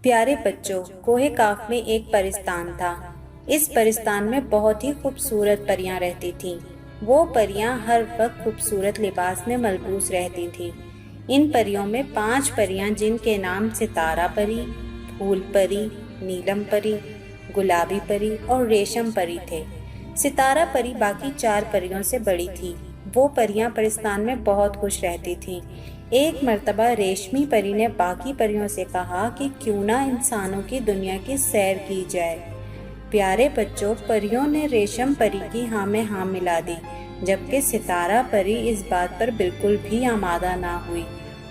प्यारे बच्चों, कोहे काफ में एक परिस्तान था। इस परिस्तान में बहुत ही खूबसूरत परियां रहती थीं। वो परियां हर वक्त खूबसूरत लिबास में मलबूस रहती थीं। इन परियों में 5 परियां जिनके नाम सितारा परी, फूल परी, नीलम परी, गुलाबी परी और रेशम परी थे। सितारा परी बाकी 4 परियों से बड़ी थी। वो परियां परिस्तान में बहुत खुश रहती थीं। एक मर्तबा रेशमी परी ने बाकी परियों से कहा कि क्यों ना इंसानों की दुनिया की सैर की जाए। प्यारे बच्चों, परियों ने रेशम परी की हाँ में हाँ मिला दी, जबकि सितारा परी इस बात पर बिल्कुल भी आमादा ना हुई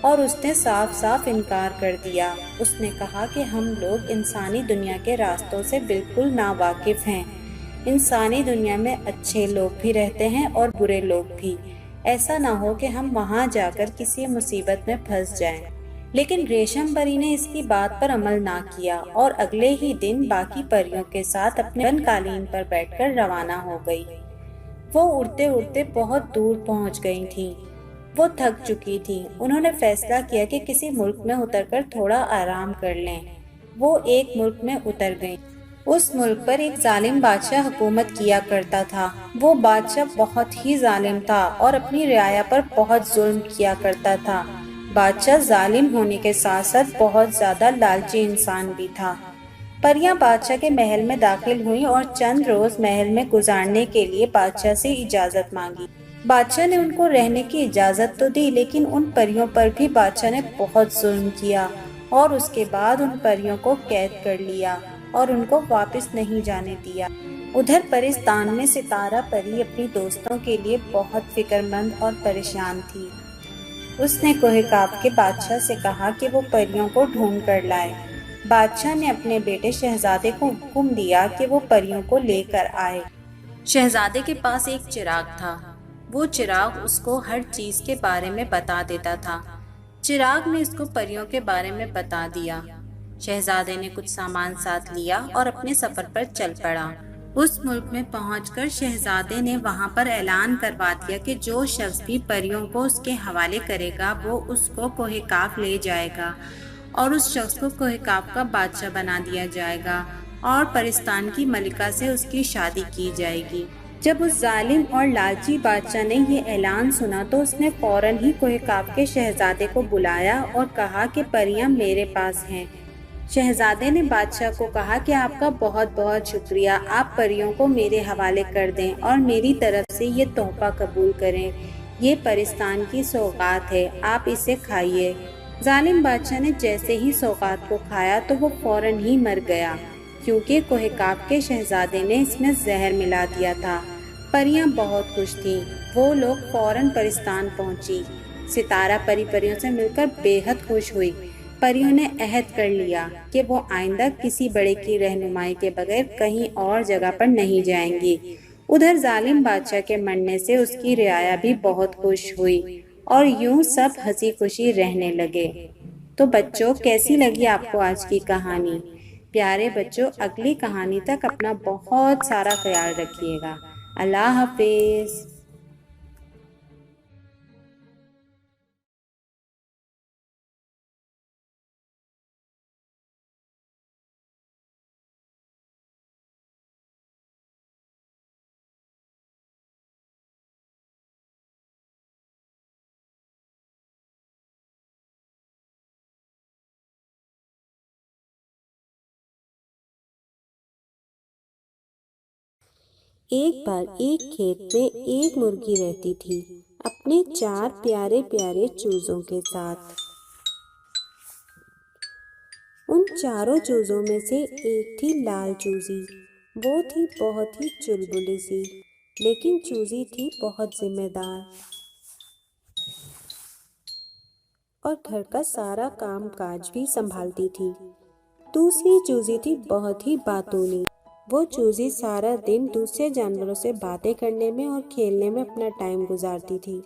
और उसने साफ साफ इनकार कर दिया। उसने कहा कि हम लोग इंसानी दुनिया के रास्तों से बिल्कुल नावाकिफ हैं। इंसानी दुनिया में अच्छे लोग भी रहते हैं और बुरे लोग भी। ऐसा ना हो कि हम वहां जाकर किसी मुसीबत में फंस जाएं। लेकिन रेशम परी ने इसकी बात पर अमल ना किया और अगले ही दिन बाकी परियों के साथ अपने बनकालीन पर बैठकर रवाना हो गई। वो उड़ते उड़ते बहुत दूर पहुंच गई थीं। वो थक चुकी थीं। उन्होंने फैसला किया कि किसी मुल्क में उतरकर थोड़ा आराम कर लें। वो एक मुल्क में उतर गईं। उस मुल्क पर एक जालिम बादशाह हुकूमत किया करता था। वो बादशाह बहुत ही जालिम था और अपनी रियाया पर बहुत जुल्म किया करता था। बादशाह जालिम होने के साथ साथ बहुत ज्यादा लालची इंसान भी था। परियां बादशाह के महल में दाखिल हुईं और चंद रोज महल में गुजारने के लिए बादशाह से इजाजत मांगी। बादशाह ने उनको रहने की इजाजत तो दी, लेकिन उन परियों पर भी बादशाह ने बहुत जुल्म किया और उसके बाद उन परियों को कैद कर लिया और उनको वापस नहीं जाने दिया। उधर परिस्तान में सितारा परी अपनी दोस्तों के लिए बहुत फिक्रमंद और परेशान थी। उसने कोहे काफ के बादशाह से कहा कि वो परियों को ढूंढ कर लाए। बादशाह ने अपने बेटे शहजादे को हुक्म दिया कि वो परियों को लेकर आए। शहजादे के पास एक चिराग था। वो चिराग उसको हर चीज के बारे में बता देता था। चिराग ने इसको परियों के बारे में बता दिया। शहजादे ने कुछ सामान साथ लिया और अपने सफर पर चल पड़ा। उस मुल्क में पहुंचकर शहजादे ने वहां पर ऐलान करवा दिया कि जो शख्स भी परियों को उसके हवाले करेगा वो उसको कोहे काफ ले जाएगा और उस शख्स को कोहे काफ का बादशाह बना दिया जाएगा और परिस्तान की मलिका से उसकी शादी की जाएगी। जब उस जालिम और लालची बादशाह ने ये ऐलान सुना तो उसने फौरन ही कोहे काफ के शहजादे को बुलाया और कहा कि परियां मेरे पास हैं। शहजादे ने बादशाह को कहा कि आपका बहुत बहुत शुक्रिया, आप परियों को मेरे हवाले कर दें और मेरी तरफ से ये तोहफा कबूल करें। ये परिस्तान की सौगात है, आप इसे खाइए। जालिम बादशाह ने जैसे ही सौगात को खाया तो वो फौरन ही मर गया, क्योंकि कोहे काफ के शहजादे ने इसमें जहर मिला दिया था। परियां बहुत खुश थीं। वो लोग फौरन परिस्तान पहुंची। सितारा परी परियों से मिलकर बेहद खुश हुई। परियों ने अहद कर लिया कि वो आइंदा किसी बड़े की रहनुमाई के बगैर कहीं और जगह पर नहीं जाएंगी। उधर जालिम बादशाह के मरने से उसकी रियाया भी बहुत खुश हुई और यूं सब हंसी खुशी रहने लगे। तो बच्चों, कैसी लगी आपको आज की कहानी? प्यारे बच्चों, अगली कहानी तक अपना बहुत सारा ख्याल रखिएगा। अल्लाह हाफिज। एक बार एक खेत में एक मुर्गी रहती थी अपने 4 प्यारे प्यारे चूजों के साथ। उन चारों चूजों में से एक थी लाल चूजी। वो थी बहुत ही चुलबुली सी, लेकिन चूजी थी बहुत जिम्मेदार और घर का सारा काम काज भी संभालती थी। दूसरी चूजी थी बहुत ही बातूनी। वो चूजी सारा दिन दूसरे जानवरों से बातें करने में और खेलने में अपना टाइम गुजारती थी।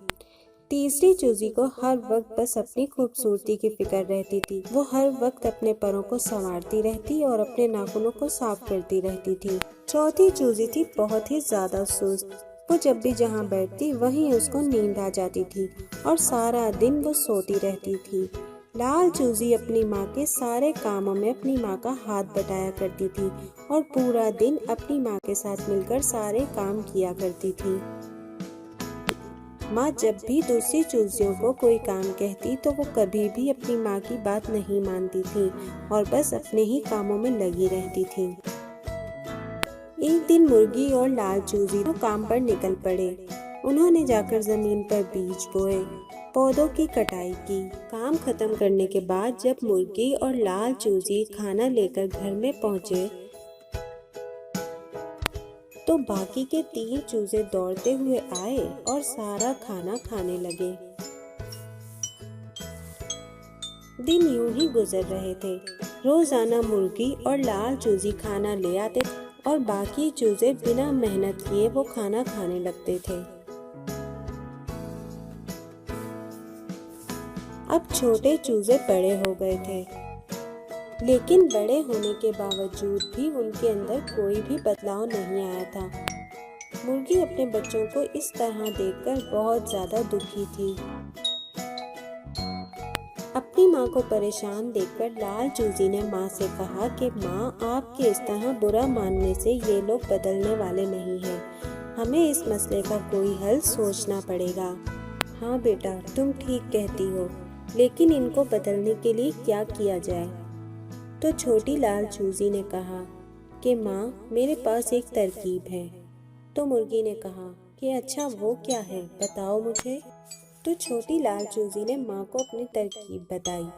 तीसरी चूजी को हर वक्त बस अपनी खूबसूरती की फिक्र रहती थी। वो हर वक्त अपने परों को संवारती रहती और अपने नाखूनों को साफ करती रहती थी। चौथी चूजी थी बहुत ही ज्यादा सुस्त। वो जब भी जहाँ बैठती वहीं उसको नींद आ जाती थी और सारा दिन वो सोती रहती थी। लाल चूजी अपनी माँ के सारे कामों में अपनी माँ का हाथ बटाया करती थी और पूरा दिन अपनी माँ के साथ मिलकर सारे काम किया करती थी। माँ जब भी दूसरी चूजियों को कोई काम कहती तो वो कभी भी अपनी माँ की बात नहीं मानती थी और बस अपने ही कामों में लगी रहती थी। एक दिन मुर्गी और लाल चूजी काम पर निकल पड़े। उन्होंने जाकर जमीन पर बीज बोए, पौधों की कटाई की। काम खत्म करने के बाद जब मुर्गी और लाल चूजी खाना लेकर घर में पहुंचे तो बाकी के 3 चूजे दौड़ते हुए आए और सारा खाना खाने लगे। दिन यूं ही गुजर रहे थे। रोजाना मुर्गी और लाल चूजी खाना ले आते और बाकी चूजे बिना मेहनत किए वो खाना खाने लगते थे। अब छोटे चूजे बड़े हो गए थे, लेकिन बड़े होने के बावजूद भी उनके अंदर कोई भी बदलाव नहीं आया था। मुर्गी अपने बच्चों को इस तरह देखकर बहुत ज्यादा दुखी थी। अपनी माँ को परेशान देखकर लाल चूजी ने माँ से कहा कि माँ, आपके इस तरह बुरा मानने से ये लोग बदलने वाले नहीं हैं। हमें इस मसले का कोई हल सोचना पड़ेगा। हाँ बेटा, तुम ठीक कहती हो, लेकिन इनको बदलने के लिए क्या किया जाए? तो छोटी लाल चूजी ने कहा कि माँ, मेरे पास एक तरकीब है। तो मुर्गी ने कहा कि अच्छा, वो क्या है, बताओ मुझे। तो छोटी लाल चूजी ने माँ को अपनी तरकीब बताई।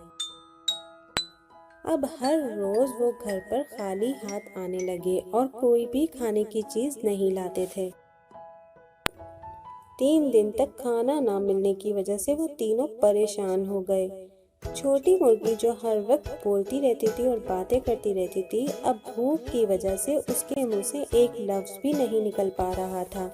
अब हर रोज वो घर पर खाली हाथ आने लगे और कोई भी खाने की चीज नहीं लाते थे। 3 दिन तक खाना ना मिलने की वजह से वो तीनों परेशान हो गए। छोटी मुर्गी जो हर वक्त बोलती रहती थी और बातें करती रहती थी, अब भूख की वजह से उसके मुंह से एक लफ्ज भी नहीं निकल पा रहा था।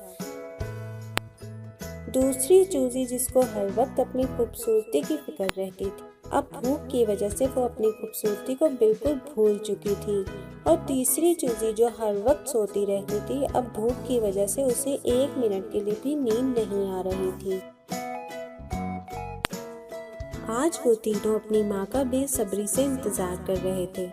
दूसरी चूजी जिसको हर वक्त अपनी खूबसूरती की फिक्र रहती थी, अब भूख की वजह से वो अपनी खूबसूरती को बिल्कुल भूल चुकी थी। और तीसरी चूजी जो हर वक्त सोती रहती थी, अब भूख की वजह से उसे 1 मिनट के लिए भी नींद नहीं आ रही थी। आज वो तीनों अपनी माँ का बेसब्री से इंतजार कर रहे थे।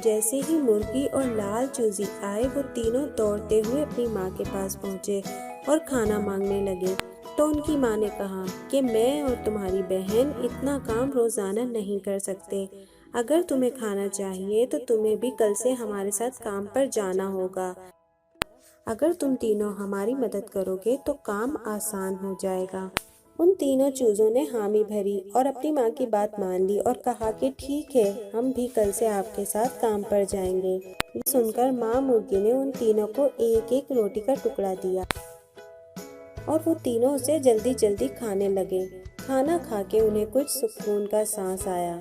जैसे ही मुर्गी और लाल चूजी आए, वो तीनों दौड़ते हुए अपनी माँ के पास पहुँचे और खाना मांगने लगे। तो उनकी माँ ने कहा कि मैं और तुम्हारी बहन इतना काम रोजाना नहीं कर सकते। अगर तुम्हें खाना चाहिए तो तुम्हें भी कल से हमारे साथ काम पर जाना होगा। अगर तुम तीनों हमारी मदद करोगे तो काम आसान हो जाएगा। उन तीनों चूजों ने हामी भरी और अपनी माँ की बात मान ली और कहा कि ठीक है, हम भी कल से आपके साथ काम पर जाएंगे। ये सुनकर माँ मुर्गी ने उन तीनों को एक एक रोटी का टुकड़ा दिया और वो तीनों उसे जल्दी जल्दी खाने लगे। खाना खा के उन्हें कुछ सुकून का सांस आया।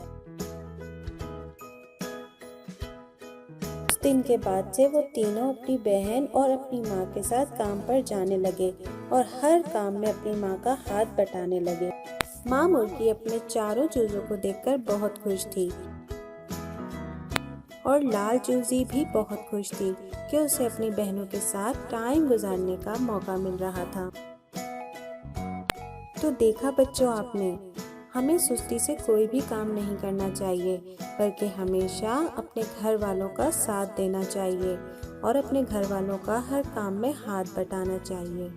उस दिन के बाद से वो तीनों अपनी बहन और अपनी माँ के साथ काम पर जाने लगे और हर काम में अपनी माँ का हाथ बटाने लगे। माँ मुर्गी अपने चारों चूजों को देखकर बहुत खुश थी और लाल चूजी भी बहुत खुश थी कि उसे अपनी बहनों के साथ टाइम गुजारने का मौका मिल रहा था। तो देखा बच्चों आपने, हमें सुस्ती से कोई भी काम नहीं करना चाहिए, बल्कि हमेशा अपने घर वालों का साथ देना चाहिए और अपने घर वालों का हर काम में हाथ बटाना चाहिए।